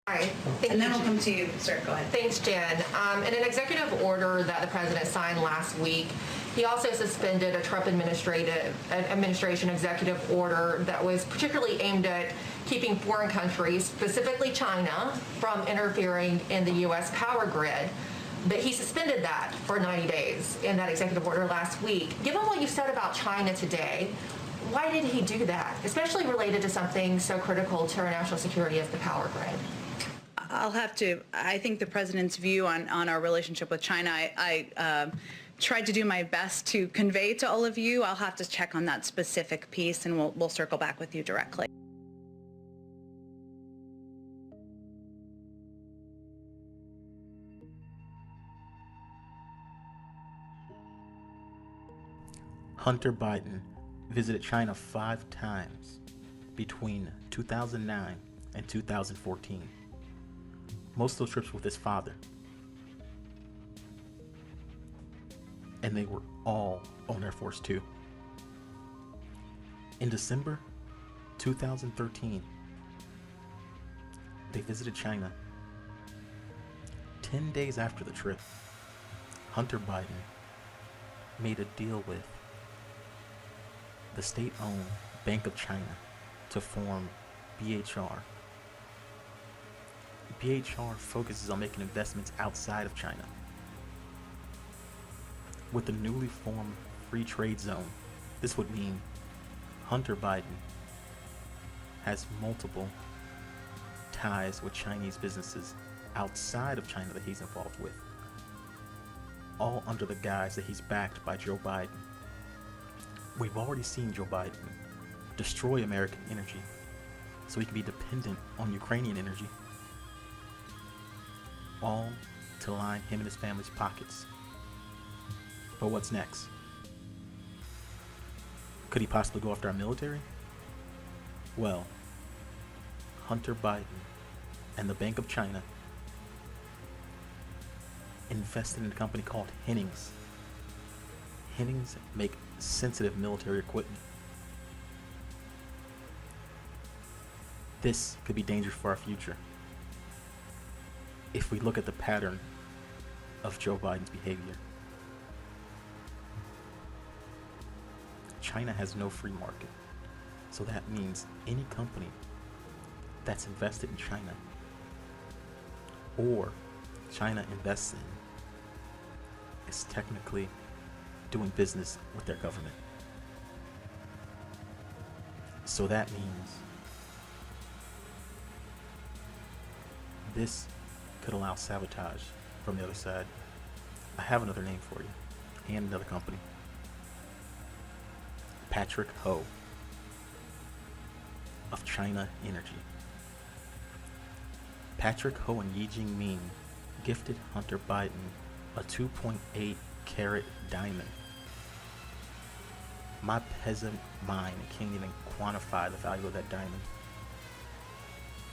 All right. And then we'll come to you, sir. Go ahead. Thanks, Jen. In an executive order that the president signed last week, he also suspended a Trump administration executive order that was particularly aimed at keeping foreign countries, specifically China, from interfering in the U.S. power grid. But he suspended that for 90 days in that executive order last week. Given what you said about China today, why did he do that, especially related to something so critical to our national security as the power grid? I think the president's view on our relationship with China, I tried to do my best to convey to all of you. I'll have to check on that specific piece, and we'll circle back with you directly. Hunter Biden visited China 5 times between 2009 and 2014. Most of those trips with his father. And they were all on Air Force Two. In December 2013, they visited China. 10 days after the trip, Hunter Biden made a deal with the state-owned Bank of China to form BHR. BHR focuses on making investments outside of China. With the newly formed free trade zone, this would mean Hunter Biden has multiple ties with Chinese businesses outside of China that he's involved with, all under the guise that he's backed by Joe Biden. We've already seen Joe Biden destroy American energy so he can be dependent on Ukrainian energy, all to line him and his family's pockets. But what's next? Could he possibly go after our military? Well, Hunter Biden and the Bank of China invested in a company called Hennings. Hennings make sensitive military equipment. This could be dangerous for our future if we look at the pattern of Joe Biden's behavior. China has no free market, so that means any company that's invested in China or China invests in is technically doing business with their government. So that means this could allow sabotage from the other side. I have another name for you and another company. Patrick Ho of China Energy. Patrick Ho and Yi Jingming gifted Hunter Biden a 2.8 carat diamond. My peasant mind can't even quantify the value of that diamond.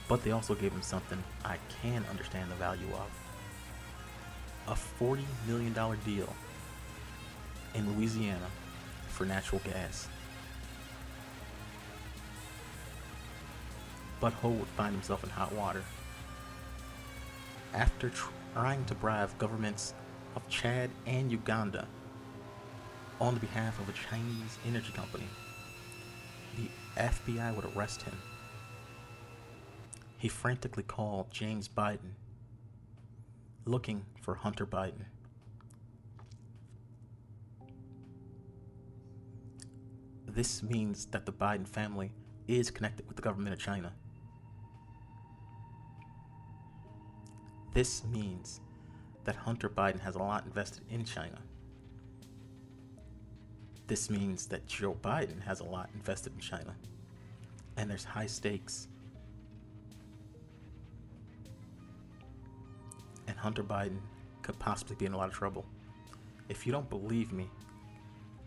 But they also gave him something I can understand the value of. A $40 million deal in Louisiana for natural gas. But Ho would find himself in hot water. After trying to bribe governments of Chad and Uganda on behalf of a Chinese energy company, the FBI would arrest him. He frantically called James Biden, looking for Hunter Biden. This means that the Biden family is connected with the government of China. This means that Hunter Biden has a lot invested in China. This means that Joe Biden has a lot invested in China. And there's high stakes. And Hunter Biden could possibly be in a lot of trouble. If you don't believe me,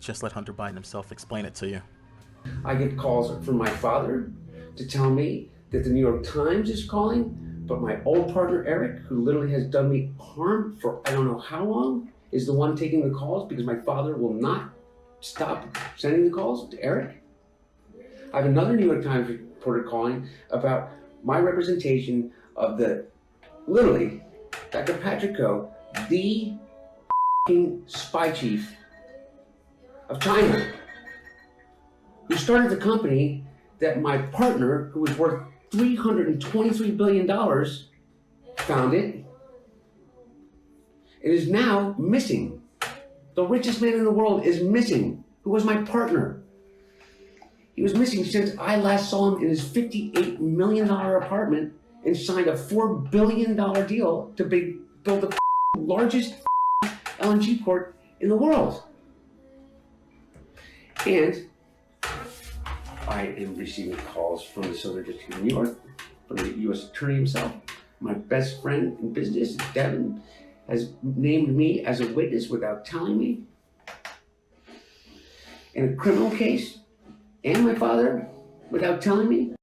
just let Hunter Biden himself explain it to you. I get calls from my father to tell me that the New York Times is calling, but my old partner Eric, who literally has done me harm for I don't know how long, is the one taking the calls because my father will not stop sending the calls to Eric. I have another New York Times reporter calling about my representation of literally, Dr. Patrick Ko, the spy chief of China, who started the company that my partner, who was worth $323 billion, founded. It is now missing. The richest man in the world is missing, who was my partner. He was missing since I last saw him in his $58 million apartment and signed a $4 billion deal to build the largest LNG port in the world. And I am receiving calls from the Southern District of New York, from the U.S. Attorney himself. My best friend in business, Devin, has named me as a witness without telling me in a criminal case, and my father without telling me.